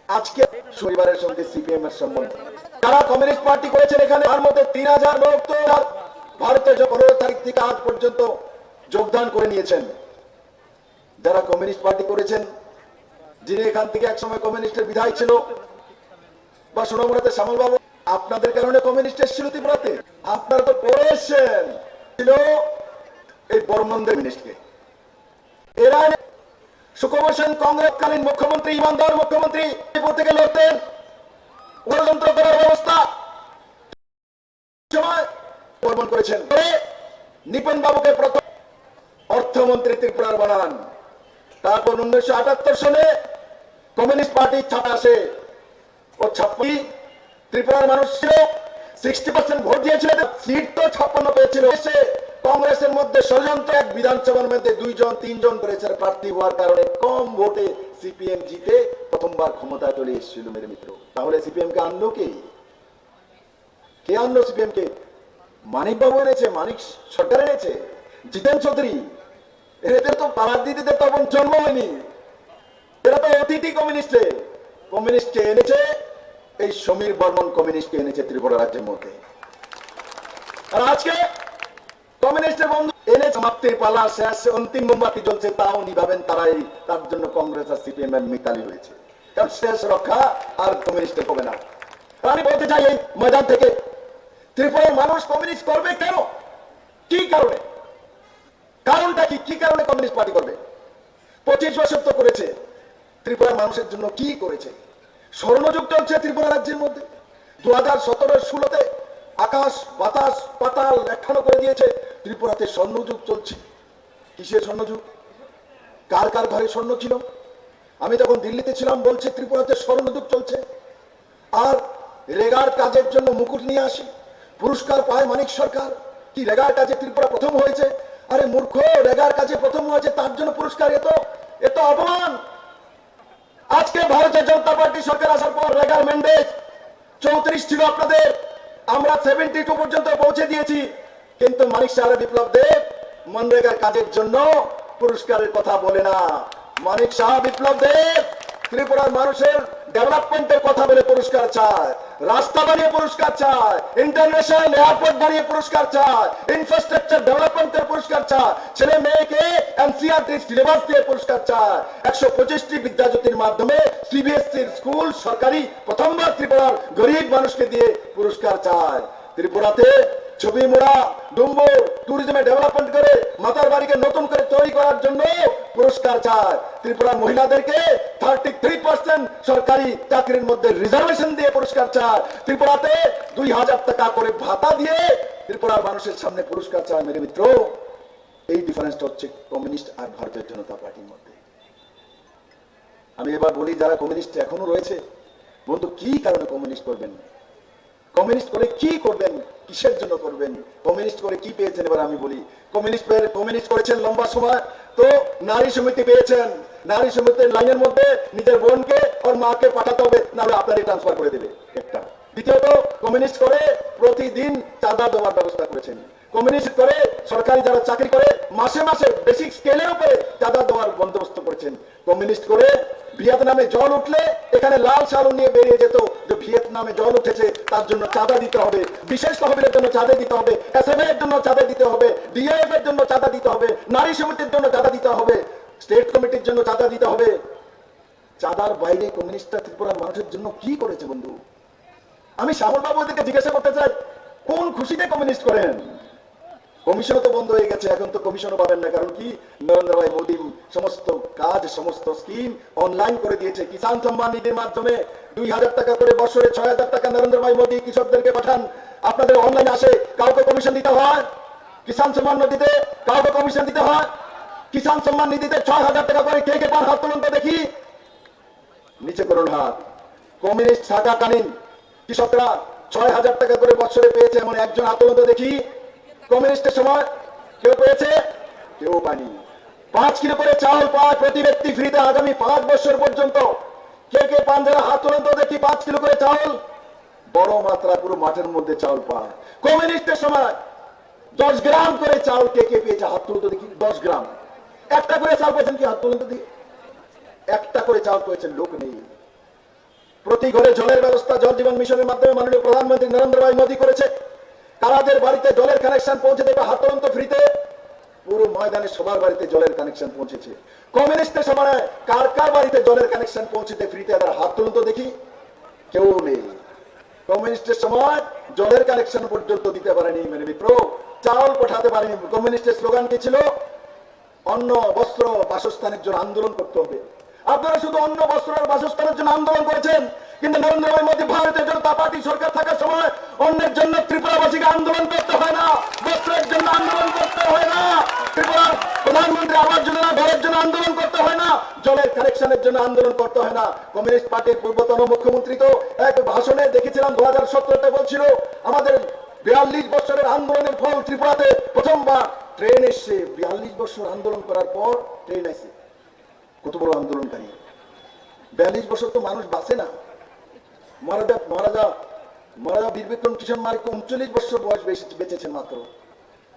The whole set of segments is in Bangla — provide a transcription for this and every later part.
আজকে পরিবারের সঙ্গে সিপিএম এর সম্বন্ধ যারা কমিউনিস্ট পার্টি করেছেন এখানে তার মধ্যে 3000 লোক তো ভারতে 15 তারিখ থেকে আজ পর্যন্ত যোগদান করে নিয়েছেন। যারা কমিউনিস্ট পার্টি করেছেন, যিনি এখান থেকে একসময় কমিউনিস্টের বিধায়ক ছিল, বা সোনামুড়াতে শ্যামল বাবু, আপনাদের কারণে কমিউনিস্ট এসেছিল ত্রিপুরাতে, আপনারা তো পড়ে এসছেন। ছিল এই বর্মনদের কমিউনিস্টকে, এরা সুকুমার সেন কংগ্রেসকালীন মুখ্যমন্ত্রী, ইমানদার মুখ্যমন্ত্রী থেকে লড়তেন, ষড়যন্ত্র করার ব্যবস্থা সময় বর্মন করেছেন। নিপন বাবুকে প্রথম অর্থমন্ত্রী ত্রিপুরার বানান। তারপর 1978 সালে কমিউনিস্ট পার্টি ছাপা আসে। ও ছাপ্পি ত্রিপুরার মানুষ ছিল 60% ভোট দিয়েছিল, সিট তো 56 পেয়েছিল। কংগ্রেসের মধ্যে ষড়যন্ত্র, এক বিধানসভার মধ্যে 2-3 জন করেছে প্রার্থী হওয়ার কারণে কম ভোটে সিপিএম জিতে প্রথমবার ক্ষমতায় চলে এসেছিল মেরে মিত্র। তাহলে সিপিএম কে আনলো কে? কে আনলো সিপিএম কে? মানিক বাবু এনেছে, মানিক সরকার এনেছে, জিতেন চৌধুরী। এদের তো পাড়াদিদিতে তখন জন্ম হয়নি, এরা তো অতিথি কমিউনিস্টে। কমিউনিস্টকে এনেছে এই সমীর বর্মন, কমিউনিস্টকে এনেছে ত্রিপুরা রাজ্যের মধ্যে। আর আজকে কমিউনিস্টের বন্ধু এনে সমাপ্তির পালা শেষ, অন্তিম মোমবাতি জ্বলছে, তাও নিভাবেন তারাই। তার জন্য কংগ্রেস আর সিপিএম এর মিতালি হয়েছে, কারণ শেষ রক্ষা আর কমিউনিস্টের হবে না। আমি বলতে চাই এই ময়দান থেকে, ত্রিপুরার মানুষ কমিউনিস্ট করবে কেন? কি কারণে? কারণটা কি? কি কারণে কমিউনিস্ট পার্টি করবে? 25 বছর তো করেছে, ত্রিপুরার মানুষের জন্য কি করেছে? স্বর্ণযুগ চলছে ত্রিপুরা রাজ্যের মধ্যে। 2017-16-তে আকাশ বাতাস পাতাল একখানো করে দিয়েছে। ত্রিপুরাতে স্বর্ণযুগ চলছে। কিসের স্বর্ণযুগ? কার কার ঘরে স্বর্ণ ছিল? আমি তখন দিল্লিতে ছিলাম, বলছে ত্রিপুরাতে স্বর্ণযুগ চলছে। আর রেগার কাজের জন্য মুকুট নিয়ে আসি, পুরস্কার পায় মানিক সরকার। কি রেগার কাজে ত্রিপুরা প্রথম হয়েছে? আরে মূর্খ, রেগার কাজে প্রথম হয়েছে তার জন্য পুরস্কার? এত অপমান। আজকে ভারতীয় জনতা পার্টি সরকার আসার পর রেগার ম্যান্ডেট 34 ছিল আপনাদের, আমরা 72 পর্যন্ত পৌঁছে দিয়েছি। কিন্তু মানিক সাহা বিপ্লব দেব মনরেগার কাজের জন্য পুরস্কারের কথা বলে না। মানিক সাহা বিপ্লব দেব ত্রিপুরার মানুষের ডেভেলপমেন্টের কথা বলে পুরস্কার চায়, রাস্তা বানিয়ে পুরস্কার চায়, ইন্টারন্যাশনাল এয়ারপোর্ট বানিয়ে পুরস্কার চায়, ইনফ্রাস্ট্রাকচার ডেভেলপমেন্টের পুরস্কার চায়, ছেলে মেয়েকে এনসিইআরটি সিলেবাস দিয়ে পুরস্কার চায়। 125টি বিদ্যাজ্যোতির মাধ্যমে সিবিএসসির স্কুল সরকারি প্রথমবার ত্রিপুরার গরিব মানুষকে দিয়ে পুরস্কার চায়। ত্রিপুরাতে ছবি মোড়া ডুম্বুর ট্যুরিজমে ডেভেলপমেন্ট করে মাতার বাড়িকে নতুন করে তৈরি করার জন্য পুরস্কার চায়। ত্রিপুরার মহিলাদেরকে 33% সরকারি চাকরির মধ্যে রিজার্ভেশন দিয়ে পুরস্কার চায়। ত্রিপুরাতে 2000 টাকা করে ভাতা দিয়ে ত্রিপুরার মানুষের সামনে পুরস্কার চায়। মেরে মিত্র, এই ডিফারেন্সটা হচ্ছে কমিউনিস্ট আর ভারতীয় জনতা পার্টির মধ্যে। আমি এবার বলি, যারা কমিউনিস্ট এখনো রয়েছে, বন্ধু কি কারণে কমিউনিস্ট করবেন? কমিউনিস্ট করে কি করবেন? কিসের জন্য করবেন? কমিউনিস্ট করে কি পেয়েছেন? এবার আমি বলি, কমিউনিস্ট করেছেন লম্বা সময়, তো নারী সমিতি পেয়েছেন। নারী সমিতির লাইনের মধ্যে নিজের বোনকে ওর মাকে পাঠাতে হবে, নাহলে আপনারই ট্রান্সফার করে দেবে একটা। দ্বিতীয়ত, কমিউনিস্ট করে প্রতিদিন চাঁদা দেওয়ার ব্যবস্থা করেছেন। কমিউনিস্ট করে সরকারি যারা চাকরি করে মাসে মাসে বেসিক স্কেলের উপরে চাঁদা দেওয়ার বন্দোবস্ত করেছেন। কমিউনিস্ট করে ভিয়েতনামে জল উঠলে এখানে লাল সালু নিয়ে বেরিয়ে যেত যে ভিয়েতনামে জল উঠেছে, তার জন্য চাঁদা দিতে হবে, বিশেষ তহবিলের জন্য চাঁদা দিতে হবে, এসএমএ এর জন্য চাঁদা দিতে হবে, ডিএফ এর জন্য চাঁদা দিতে হবে, নারী সমিতির জন্য চাঁদা দিতে হবে, স্টেট কমিটির জন্য চাঁদা দিতে হবে। চাঁদার বাইরে কমিউনিস্টরা ত্রিপুরার মানুষের জন্য কি করেছে বন্ধু? আমি শ্যামল বাবুদেরকে জিজ্ঞাসা করতে চাই, কোন খুশিতে কমিউনিস্ট করেন? কমিশনও তো বন্ধ হয়ে গেছে, এখন তো কমিশনও পাবেন না। কারণ কি? নরেন্দ্র ভাই মোদী সমস্ত কাজ, সমস্ত স্কিম অনলাইন করে দিয়েছে। কিষাণ সম্মান নিধির মাধ্যমে 2000 টাকা করে বছরে 6000 টাকা নরেন্দ্র ভাই মোদী কৃষকদেরকে পাঠান। আপনাদের অনলাইন আসে, কাউকে কমিশন দিতে হয়? কিষাণ সম্মান নিধিতে কাউকে কমিশন দিতে হয়? কিষাণ সম্মান নিধিতে 6000 টাকা করে কে কে পান? হাত তুলুন তো দেখি, নিচে করুন হাত। কমিউনিস্ট থাকাকালীন কৃষকরা 6000 টাকা করে বছরে পেয়েছে এমন একজন হাত তুলুন তো দেখি। কমিউনিস্টের সময় কেউ পেয়েছে? কেউ পায়নি। 5 কিলো করে চাউল পায় প্রতি ব্যক্তি ফ্রিতে আগামী 5 বছর পর্যন্ত। কে কে পান? যারা হাত তুলেন তো দেখি। 5 কিলো করে চাউল, বড় মাত্রা, পুরো মাঠের মধ্যে চাউল পায়। কমিউনিস্টের সময় 10 গ্রাম করে চাউল কে কে পেয়েছে? হাত তুলুন তো দেখি। 10 গ্রাম। একটা করে চাউল পেয়েছেন কি? হাত তুলুন তো দেখি। একটা করে চাউল পেয়েছেন লোক নেই। প্রতি ঘরে জলের ব্যবস্থা জল জীবন মিশনের মাধ্যমে মাননীয় প্রধানমন্ত্রী নরেন্দ্র ভাই মোদী করেছে। কারাদের বাড়িতে জলের কানেকশন পৌঁছে দেবে হাত তুলন্ত ফ্রিতে। পুরো ময়দানে সবার বাড়িতে জলের কানেকশন পৌঁছেছে। কমিউনিস্টের সময় কার কার বাড়িতে জলের কানেকশন পৌঁছেতে ফ্রিতে, তার হাত তুলুন তো দেখি। কেউ নেই। কমিউনিস্টের সময় জলের কানেকশন পর্যন্ত দিতে পারেনি মেরে মিত্র, চাল পাঠাতে পারেনি। কমিউনিস্টের স্লোগান কি ছিল? অন্ন বস্ত্র বাসস্থানের জন্য আন্দোলন করতে হবে। আপনারা শুধু অন্ন বস্ত্র আর বাসস্থানের জন্য আন্দোলন করেছেন, কিন্তু নরেন্দ্র ভাই মোদী ভারতীয় জনতা পার্টি সরকার থাকার সময় অন্যের জন্য ত্রিপুরাবাসীকে আন্দোলন করতে হয় না, বস্ত্রের জন্য আন্দোলন করতে হয় না, ত্রিপুরার প্রধানমন্ত্রী আবাস যোজনা ঘরের জন্য আন্দোলন করতে হয় না, জলের কানেকশনের জন্য আন্দোলন করতে হয় না। কমিউনিস্ট পার্টির পূর্বতন মুখ্যমন্ত্রী তো এক ভাষণে দেখেছিলাম 2017-তে বলছিল আমাদের 42 বছরের আন্দোলনের ফল ত্রিপুরাতে প্রথমবার ট্রেন এসছে। 42 বছর আন্দোলন করার পর ট্রেন আসে। কত বড় আন্দোলনকারী! 42 বছর তো মানুষ বাঁচে না। মহারাজা বীর বিক্রম কিষাণ মালিক 39 বছর বয়স বেঁচেছেন মাত্র।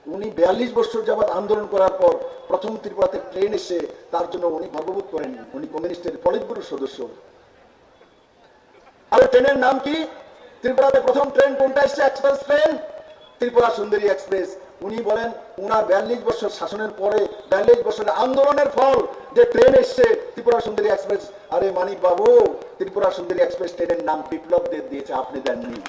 উনি 42 বছর যাবৎ আন্দোলন করার পর প্রথম ত্রিপুরাতে ট্রেন এসে, তার জন্য উনি গর্ববোধ করেন। উনি কমিউনিস্টের পলিট ব্যুরোর সদস্য। আর ট্রেনের নাম কি? ত্রিপুরাতে প্রথম ট্রেন কোনটা এসছে? Express train, Tripura Sundari express. উনি বলেন উনার 42 বছর শাসনের পরে 42 বছরের আন্দোলনের ফল যে ট্রেন এসছে ত্রিপুরা সুন্দরী এক্সপ্রেস। আরে মানিক বাবু, ত্রিপুরা সুন্দরী এক্সপ্রেস ট্রেনের নাম বিপ্লব দেব দিয়েছে, আপনি দেননি।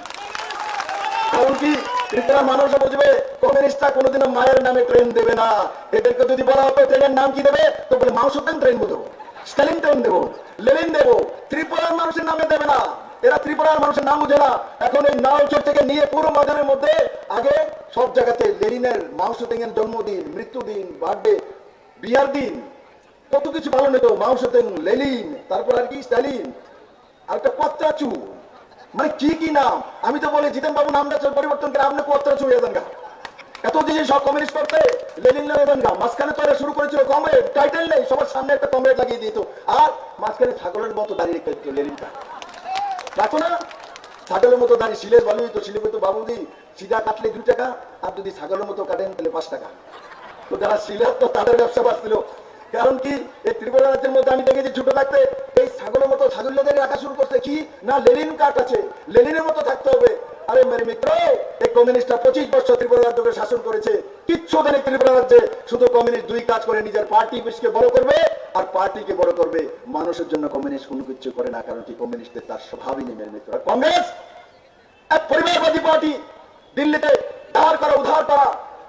কারণ কি? ত্রিপুরা মানুষ বুঝবে কমিউনিস্টরা কোনোদিনও মায়ের নামে ট্রেন দেবে না। এদেরকে যদি বলা হতো ট্রেনের নাম কি দেবে, তো বলে মাউসুতেন ট্রেন দেবো, স্টালিন ট্রেন দেবো, লেনিন দেবো। ত্রিপুরার মানুষের নামে দেবে না। এরা ত্রিপুরার মানুষের নাম বুঝে না। এখন এই নাওচর থেকে নিয়ে পুরো বাজারের মধ্যে আগে সব জায়গাতে লেনিনের, মাউসুতেং এর জন্মদিন, মৃত্যুদিন, বার্থডে, বিয়ার দিন, কত কিছু পালন হতো। মাউসুতেং, লেনিন, তারপর আর কি স্টালিন, আর একটা পত্রাচু, মানে কি কি নাম। আমি তো বলি জিতেন বাবু নামটা পরিবর্তন করে আপনি পত্রাচু হয়ে যান গা। এত দিন সব কমিউনিস্ট করতে লেনিন হয়ে যান গা। মাঝখানে তো এরা শুরু করেছিল কমরেড, টাইটেল নেই, সবার সামনে একটা কমরেড লাগিয়ে দিত, আর মাঝখানে ছাগলের মতো দাঁড়িয়ে রেখে দিত লেনিনটা। রাখো না, ছাগলের মতো দাঁড়িয়ে শিলের বলি তো, শিলে তো বাবুদি সিধা কাটলে 2 টাকা, আর যদি ছাগলের মতো কাটেন তাহলে 5 টাকা। তো যারা শিলের তো তাদের ব্যবসা বাঁচছিল। কারণ কি? এই ত্রিপুরা রাজ্যের মধ্যে আমি দেখেছি ছোট থাকতে এই ছাগলের মতো ছাগলদের রাখা শুরু করছে। কি না, লেনিন কার্ড আছে, লেনিনের মতো থাকতে হবে। আরে মেরে মিত্র, এই কমিউনিস্টরা 25 বছর ত্রিপুরা রাজ্যকে শাসন করেছে, কিচ্ছু দেনে ত্রিপুরা রাজ্যে। শুধু কমিউনিস্ট দুই কাজ করে, নিজের পার্টি কে বড় করবে আর পার্টিকে বড় করবে। মানুষের জন্য কমিউনিস্ট কোনো কিছু করে না। কারণ কি? কমিউনিস্টের তার স্বভাবই নেই মেরে মিত্র। কংগ্রেস এক পরিবারবাদী পার্টি, দিল্লিতে ধার করা উধার করা।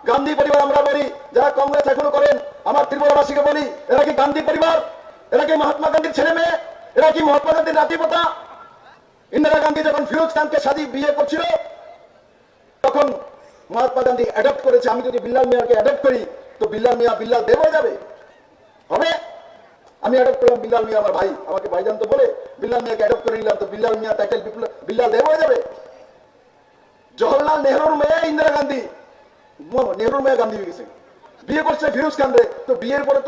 গান্ধী পরিবার আমরা বলি, যারা কংগ্রেস এখনো করেন, আমার ত্রিপুরাবাসীকে বলি, এরা কি গান্ধী পরিবার? এরা কি মহাত্মা গান্ধীর ছেলে মেয়ে? এরা কি মহাত্মা গান্ধীর নাতিপোতা? ইন্দিরা গান্ধী যখন ফিরোজ খানকে শাদী বিয়ে করছিল, তখন মহাত্মা গান্ধী অ্যাডপ্ট করেছে। আমি যদি বিল্লাল মিয়াকে অ্যাডপ্ট করি, তো বিল্লাল মিয়া বিল্লাল দেব হয়ে যাবে, হবে? আমি অ্যাডপ্ট করলাম বিল্লাল মিয়া, আমার ভাই আমাকে ভাইজান তো বলে, বিল্লাল মিয়াকে অ্যাডপ্ট করে নিলাম, তো বিল্লাল মিয়া টাইটেল বিল্লাল দেব হয়ে যাবে? জওহরলাল নেহরুর মেয়ে ইন্দিরা গান্ধী, নেহরুর মেয়ে গান্ধী হয়ে গেছে, বিয়ে করছে ফিরোজ খান রে। তো বিয়ের পরে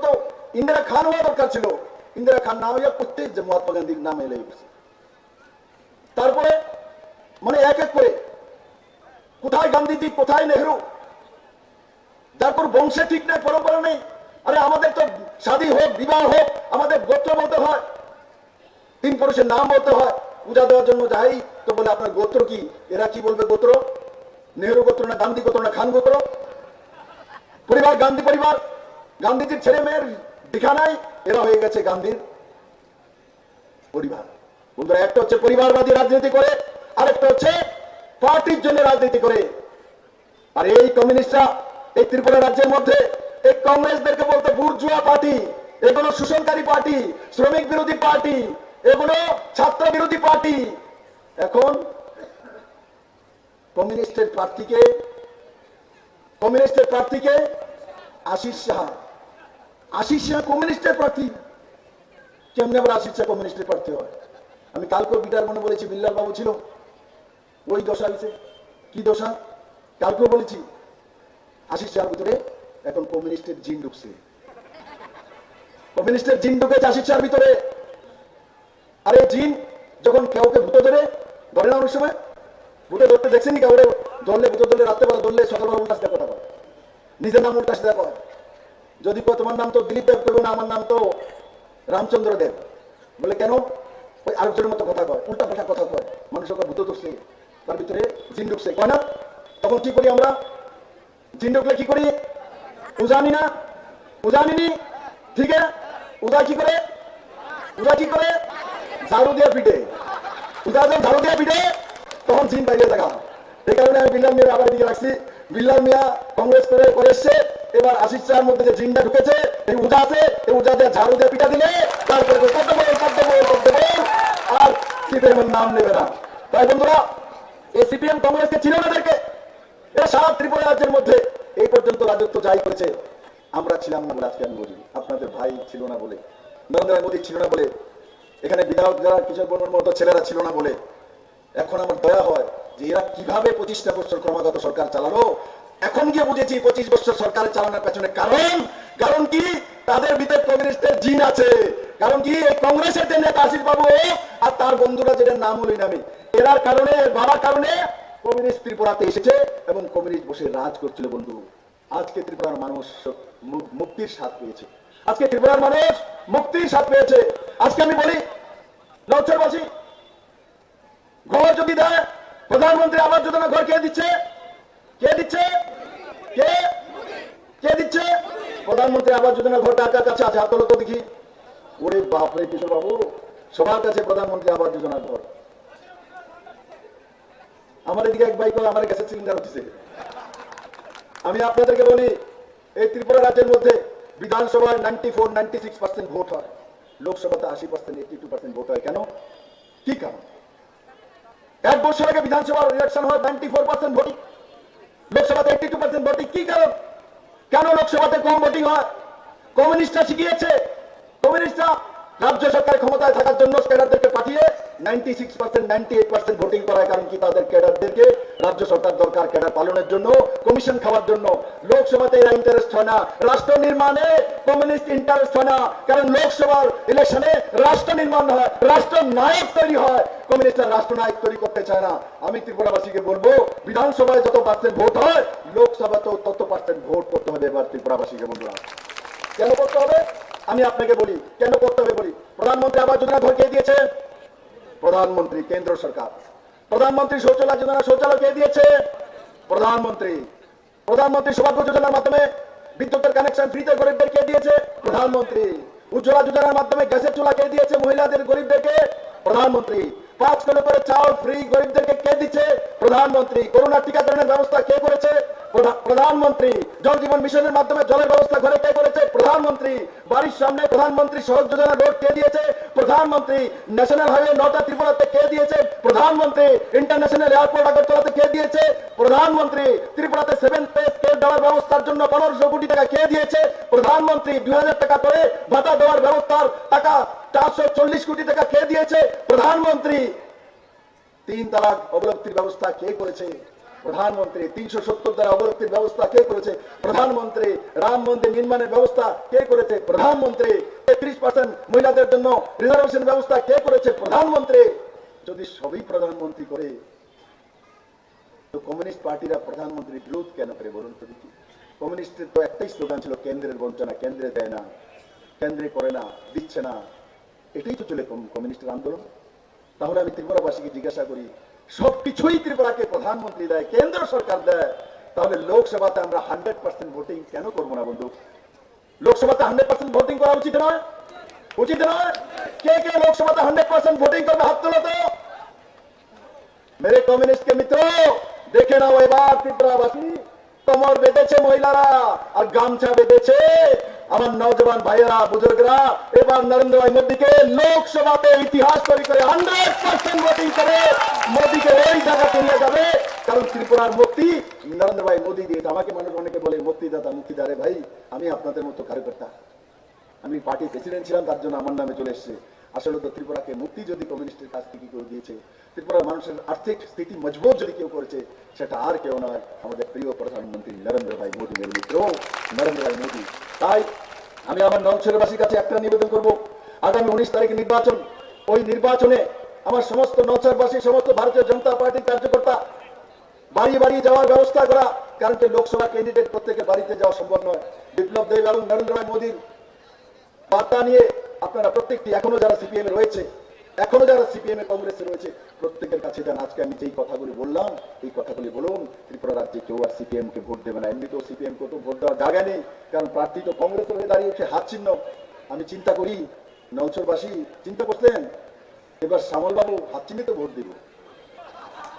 তো ইন্দিরা খান হওয়া দরকার ছিল। ইন্দিরা খান না হইয়া প্রত্যেক যে মহাত্মা গান্ধীর নাম এলে গেছে। তারপরে মানে এক এক করে কোথায় গান্ধীজি, কোথায় নেহরু? তারপর বংশে ঠিক নেই, পরম্পরা নেই। আরে আমাদের তো শাদী হোক, বিবাহ হোক, আমাদের গোত্র বলতে হয়, 3 পুরুষের নাম বলতে হয়। পূজা দেওয়ার জন্য যাই তো বলে আপনার গোত্র কি? এরা কি বলবে গোত্র? নেহরু গোত্র না গান্ধী গোত্র না খান গোত্র? পরিবার গান্ধী পরিবার, গান্ধীজির ছেলে মেয়ের দেখা নাই, এরা হয়ে গেছে গান্ধীর পরিবার। বন্ধুরা, একটা হচ্ছে পরিবারবাদী রাজনীতি করে, আরেকটা হচ্ছে পার্টির জন্য রাজনীতি করে। আর এই কমিউনিস্টরা এই ত্রিপুরা রাজ্যের মধ্যে এই কংগ্রেসদেরকে বলতে বুর্জুয়া পার্টি, এগুলো শোষণকারী পার্টি, শ্রমিক বিরোধী পার্টি, এগুলো ছাত্র বিরোধী পার্টি। এখন কমিউনিস্টের প্রার্থীকে আশিস শাহ কমিউনিস্টের প্রার্থী। কেমনে আবার আশিস শাহ কমিউনিস্টের প্রার্থী হয়? আমি কালকেও বিটার মনে বলেছি, বিল্লাল বাবু ছিল, ওই দশা হয়েছে। কি দশা? কালকেও বলেছি, আশিস শাহর ভিতরে এখন কমিউনিস্টের জিন ঢুকছে। কমিউনিস্টের জিন ঢুকেছে আশিস শাহর ভিতরে। আর এই জিন যখন কাউকে ভূত ধরে না, অনেক সময় ভূতে ধরতে দেখছেনি? কাউরে ধরলে, ভূত ধরলে রাত্রেবেলা ধরলে সকালবেলা উল্টা সিধা কথা বলে, নিজের নাম উল্টা সিধা কয়। যদি তোমার নাম তো দিলীপ দেব, করবে না, আমার নাম তো রামচন্দ্র দেব। বলে কেন? ওই আরেকজনের মতো কথা কয়, উল্টা পাল্টা কথা কয়, মানুষের ভূত ধরছে, তার ভিতরে জিন ঢুকছে, কয় না? তখন কি করি আমরা? জিন ঢুকলে কি করি? উজানি না? উজানিনি? ঠিক আছে, উদা কি করে? উদা কি করে? ঝাড়ু দিয়ে পিঠে। উদা যখন ঝাড়ু দিয়ে পিঠে তখন জিন বাইরে দেখা। এই কারণে আমি বিল্লাল মিয়া আবার দিকে রাখছি। বিল্লাল মিয়া কংগ্রেস করে এসছে, এবার আশিস চার মধ্যে যে জিনটা ঢুকেছে, এই উজা আছে, এই উজা দিয়ে ঝাড়ু দিয়ে পিঠা দিলে তারপরে আর সিপিএম এর নাম নেবে না। তাই বন্ধুরা, এই সিপিএম কংগ্রেসকে ছিল না দেখে, এরা সারা ত্রিপুরা রাজ্যের মধ্যে এই পর্যন্ত রাজত্ব যাই করেছে। আমরা ছিলাম না বলে আজকে আমি বলি, আপনাদের ভাই ছিল না বলে, নরেন্দ্র মোদী ছিল না বলে, এখানে বিধায়ক যারা কিশোর বর্মার মতো ছেলেরা ছিল না বলে এখন আমার দয়া হয় যে এরা কিভাবে 25টা বছর ক্রমাগত সরকার চালালো। এখন গিয়ে বুঝেছি 25 বছর সরকার চালানোর পেছনে কারণ কি? তাদের ভিতরে কমিউনিস্টের জিন আছে। কারণ কি? এই কংগ্রেসের যে নেতা আশিস বাবু আর তার বন্ধুরা, যেটা নাম হলোই নামি, এরার কারণে, বাবার কারণে কমিউনিস্ট ত্রিপুরাতে এসেছে এবং কমিউনিস্ট বসে রাজ করছিল। বন্ধু, আজকে ত্রিপুরার মানুষ মুক্তির স্বাদ পেয়েছে। আজকে ত্রিপুরার মানুষ মুক্তির স্বাদ পেয়েছে। আজকে আমি বলি, নওচরবাসী ঘর যদি দেয়, প্রধানমন্ত্রী আবাস যোজনা ঘর কে দিচ্ছে? কে দিচ্ছে? কে কে দিচ্ছে? প্রধানমন্ত্রী আবাস যোজনা ঘর কার কাছে আছে? হাত তোলো তো দেখি। ওরে বাপ রে কিশোর বাবু, সবার কাছে প্রধানমন্ত্রী আবাস যোজনার ঘর। আমার এদিকে এক বাইক আমার গ্যাসের সিলিন্ডার হচ্ছে। আমি আপনাদেরকে বলি, এই ত্রিপুরা রাজ্যের মধ্যে বিধানসভায় 94-96% ভোট হয়, লোকসভাতে 80%, 82% ভোট হয়। কেন? কি কারণ? এক বছর আগে বিধানসভার ইলেকশন হয় 94% ভোটিং, লোকসভাতে 82% ভোটিং। কি কারণ? কেন লোকসভাতে কম ভোটিং হয়? কমিউনিস্টরা শিখিয়েছে। কমিউনিস্টরা রাজ্য সরকারের ক্ষমতায় থাকার জন্য ক্যাডারদেরকে পাঠিয়ে 96%-98% ভোটিং করায়। কারণ কি? তাদের ক্যাডারদেরকে রাজ্য সরকার দরকার ক্যাডার পালনের জন্য, কমিশন খাওয়ার জন্য। লোকসভাতে এরা ইন্টারেস্ট হয় না, রাষ্ট্র নির্মাণে কমিউনিস্ট ইন্টারেস্ট হয় না। কারণ লোকসভার ইলেকশনে রাষ্ট্র নির্মাণ হয়, রাষ্ট্র নায়ক তৈরি হয়, কমিউনিস্টরা রাষ্ট্র নায়ক তৈরি করতে চায় না। আমি ত্রিপুরাবাসীকে বলবো, বিধানসভায় যত পার্সেন্ট ভোট হয়, লোকসভাতেও তত পার্সেন্ট ভোট করতে হবে এবার ত্রিপুরাবাসীকে। বন্ধুরা, কেন করতে হবে? আমি আপনাকে বলি কেন করতে হবে বলি। প্রধানমন্ত্রী আবাস যোজনা ঘর কে দিয়েছে? প্রধানমন্ত্রী, কেন্দ্র সরকার। প্রধানমন্ত্রী শৌচালয় যোজনা, শৌচালয় কে দিয়েছে? প্রধানমন্ত্রী। প্রধানমন্ত্রী সৌভাগ্য যোজনার মাধ্যমে বিদ্যুতের কানেকশন ফ্রিতে গরিবদের কে দিয়েছে? প্রধানমন্ত্রী। উজ্জ্বলা যোজনার মাধ্যমে গ্যাসের চুলা কে দিয়েছে মহিলাদের, গরিবদেরকে? প্রধানমন্ত্রী। 5 কিলো করে চাউল ফ্রি গরিবদেরকে কে দিচ্ছে? প্রধানমন্ত্রী। করোনা টিকাকরণের ব্যবস্থা কে করেছে? প্রধানমন্ত্রী। জল জীবন মিশনের মাধ্যমে জলের ব্যবস্থা ঘরে কে করেছে? প্রধানমন্ত্রী। বাড়ির সামনে প্রধানমন্ত্রী সড়ক যোজনা রোড কে দিয়েছে? প্রধানমন্ত্রী। ন্যাশনাল হাইওয়ে 9টা ত্রিপুরাতে কে দিয়েছে? প্রধানমন্ত্রী। ইন্টারন্যাশনাল এয়ারপোর্ট আগরতলাতে কে দিয়েছে? প্রধানমন্ত্রী। ত্রিপুরাতে 7 পেজ কেস দেওয়ার ব্যবস্থার জন্য 1500 কোটি টাকা কে দিয়েছে? প্রধানমন্ত্রী। 2000 টাকা করে ভাতা দেওয়ার ব্যবস্থার টাকা 440 কোটি টাকা কে দিয়েছে? প্রধানমন্ত্রী। 3 তালাক অবলুপ্তির ব্যবস্থা কে করেছে? প্রধানমন্ত্রী। 370 দ্বারা অবলুপ্তির ব্যবস্থা কে করেছে? প্রধানমন্ত্রী। রাম মন্দির নির্মাণের ব্যবস্থা কে করেছে? প্রধানমন্ত্রী। 33% মহিলাদের জন্য রিজার্ভেশন ব্যবস্থা কে করেছে? প্রধানমন্ত্রী। যদি সবই প্রধানমন্ত্রী করে, তো কমিউনিস্ট পার্টিরা প্রধানমন্ত্রীর বিরোধ কেন করে বলুন তো দেখি? কমিউনিস্টের তো একটাই স্লোগান ছিল, কেন্দ্রের বঞ্চনা, কেন্দ্রে দেয় না, কেন্দ্রে করে না, দিচ্ছে না। এটাই তো চলে কমিউনিস্টের আন্দোলন। তাহলে আমি ত্রিপুরাবাসীকে জিজ্ঞাসা করি, সবকিছুই ত্রিপুরাকে প্রধানমন্ত্রী দেয়, কেন্দ্র সরকার দেয়, তাহলে লোকসভাতে আমরা 100% ভোটিং কেন করবো না বন্ধু? লোকসভাতে 100% ভোটিং করা উচিত নয়? উচিত নয়? কে কে লোকসভাতে 100% ভোটিং করবে? হাত তোলো তো। মেরে কমিউনিস্ট के मित्रों, দেখে নাও এবার ত্রিপুরাবাসী, কমর বেঁধেছে মহিলারা আর গামছা বেঁধেছে আমার নওজওয়ান ভাইয়েরা, বুজুর্গরা। এবার নরেন্দ্র ভাই মোদীকে লোকসভাতে ইতিহাস তৈরি করে 100% ভোটিং করে মোদীকে এই জায়গাতে নিয়ে যাবে। কারণ ত্রিপুরার মুক্তি নরেন্দ্র ভাই মোদী দিয়েছে। আমাকে মানুষ অনেকে বলে মুক্তিদাতা, মুক্তিদারে ভাই, আমি আপনাদের মতো কার্যকর্তা, আমি পার্টি প্রেসিডেন্ট ছিলাম, তার জন্য আমার নামে চলে এসছে। আসলে তো ত্রিপুরাকে মুক্তি যদি কমিউনিস্টের কাছ থেকে কেউ দিয়েছে, ত্রিপুরার মানুষের আর্থিক স্থিতি মজবুত যদি কেউ করেছে, সেটা আর কেউ নয়, আমাদের প্রিয় প্রধানমন্ত্রী নরেন্দ্র ভাই মোদী, মেরে মিত্র নরেন্দ্র ভাই মোদী। তাই আমি আমার নওছরবাসীর কাছে একটা নিবেদন করব, আগামী 19 তারিখে নির্বাচন। ওই নির্বাচনে আমার সমস্ত নওছরবাসী, সমস্ত ভারতীয় জনতা পার্টির কার্যকর্তা বাড়ি বাড়ি যাওয়ার ব্যবস্থা করা। কারণ লোকসভা ক্যান্ডিডেট প্রত্যেকের বাড়িতে যাওয়া সম্ভব নয়। বিপ্লব দেব এবং নরেন্দ্র ভাই মোদীর বার্তা নিয়ে আপনারা প্রত্যেকটি, এখনো যারা সিপিএম রয়েছে, এখনো যারা সিপিএম এ কংগ্রেসে রয়েছে প্রত্যেকের কাছে যান, আজকে আমি যেই কথাগুলি বললাম এই কথাগুলি বলুন, ত্রিপুরা রাজ্যে কেউ আর সিপিএম কে ভোট দেবে না। এমনিতেও সিপিএম কে তো ভোট দেওয়ার জায়গা নেই, কারণ প্রার্থী তো কংগ্রেস হয়ে দাঁড়িয়েছে, হাত চিহ্ন। আমি চিন্তা করি নওচরবাসী চিন্তা করতেন এবার শ্যামলবাবু হাত চিহ্নিত ভোট দিব,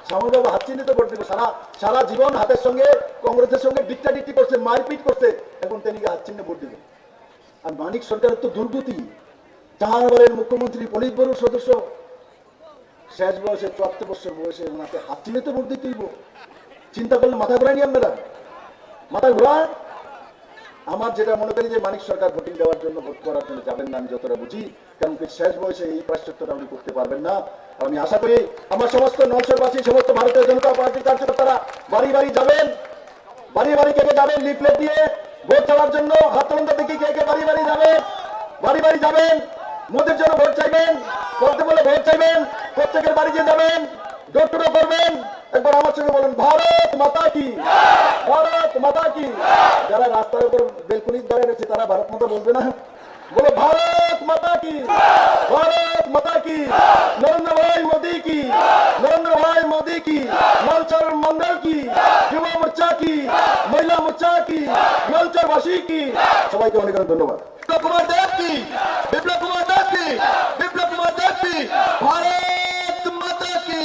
শ্যামলবাবু হাত চিহ্নিত ভোট দিব। সারা জীবন হাতের সঙ্গে কংগ্রেসের সঙ্গে ডিক্টাডিক্টি করছে, মারপিট করছে, এখন তিনি হাত চিহ্নে ভোট দিবেন। আর মানিক সরকারের তো দুর্গতি, 4 বারের মুখ্যমন্ত্রী, পলিট ব্যুরোর সদস্য, শেষ বয়সে 74 বছর বয়সে ওনাকে হাত চিহ্নিত ভোট দিতে হইব। চিন্তা করলে মাথা ঘুরায়নি আপনারা? মাথা ঘুরান। আমার যেটা মনে করি যে মানিক সরকার ভোটিং দেওয়ার জন্য, ভোট করার জন্য যাবেন না, আমি যতটা বুঝি, কারণ শেষ বয়সে এই প্রায়শ্চিত্তটা উনি করতে পারবেন না। আমি আশা করি আমার সমস্ত নওচরবাসী, সমস্ত ভারতীয় জনতা পার্টির কার্যকর্তারা বাড়ি বাড়ি যাবেন, বাড়ি বাড়ি কে কে যাবেন লিফলেট দিয়ে ভোট চাওয়ার জন্য। হাত তোলন দেখি কে কে বাড়ি বাড়ি যাবেন, বাড়ি বাড়ি যাবেন, মোদির জন্য ভোট চাইবেন, করতে বলে ভোট চাইবেন, প্রত্যেকের বাড়ি গিয়ে যাবেন, ডোর টু ডোর করবেন। একবার আমার সঙ্গে বলুন, ভারত মাতা কি, ভারত মাতা কি। যারা রাস্তার উপর বেলকুনি দাঁড়িয়ে রয়েছে তারা ভারত মাতা বলবে না? বলো ভারত মাতা কি, ভারত মাতা কি, নরেন্দ্র ভাই মোदी की, नरेंद्र भाई मोदी की, नौचर मंडल की, युवा मोर्चा की, महिला मोर्चा की, नौचरवासी की, সবাইকে অনেক অনেক ধন্যবাদ। বিপ্লব কুমার দেব কি, বিপ্লব কুমার দেব কি, বিপ্লব কুমার দেব কি, ভারত মাতা কি।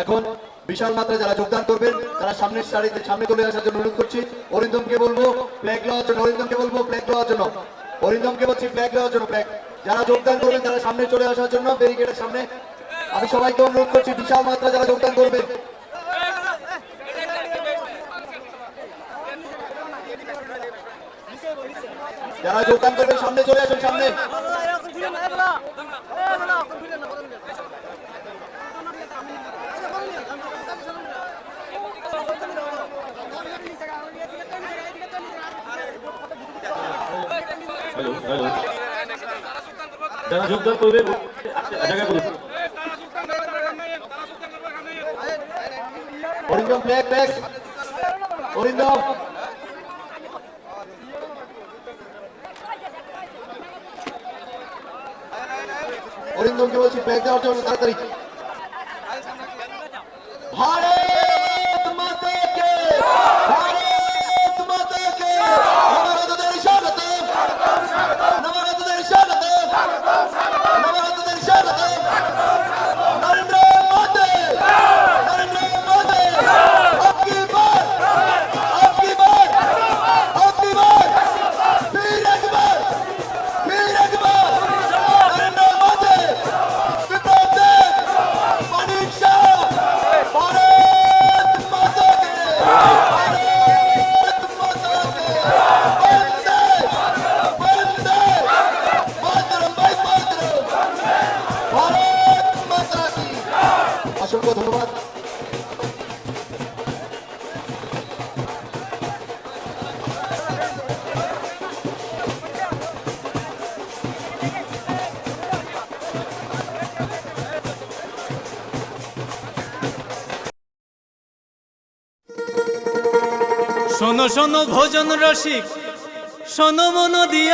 এখন বিশাল মাত্রায় যারা যোগদান করবেন তারা সামনের সারিতে সামনে চলে আসার জন্য অনুরোধ করছি। অরিন্দমকে বলবো ফ্ল্যাগ লওয়ার জন্য, অরিন্দমকে বলবো ফ্ল্যাগ লওয়ার জন্য, অরিন্দমকে বলছি ফ্ল্যাগ লওয়ার জন্য। ফ্ল্যাগ যারা যোগদান করবেন তারা সামনে চলে আসার জন্য ব্যারিকেডের সামনে। আমি সবাইকে অনুরোধ করছি বিশাল মাত্রায় যারা যোগদান করবেন, যারা যোগদান করবেন সামনে চলে আসুন, সামনে। হ্যালো হ্যালো, যারা যোগদান করবে জায়গা করুন। Arindam flag, flag Arindam. অরিন্দমকে বলছি ফ্ল্যাগ দেওয়ার জন্য তাড়াতাড়ি। ভারত মাতা কে, ভারত মাতা কে, নবরত্নদের স্বাগত, নবরত্নদের স্বাগত, নবরত্নদের স্বাগত। নরেন্দ্র মোদি, নরেন্দ্র মোদি, আপকি বার, আপকি বার, আপকি বার, ফির একবার, ফির একবার। নরেন্দ্র মোদি, বিপ্লব দেব, মানিক শাহ, भारत माता के, भारत माता के, वंदे वंदे मातरम, भाई मातरम, भारत माता की। অসংখ্য ধন্যবাদ। শোনো শোনো ভোজন রসিক, শোনো মন দিয়া।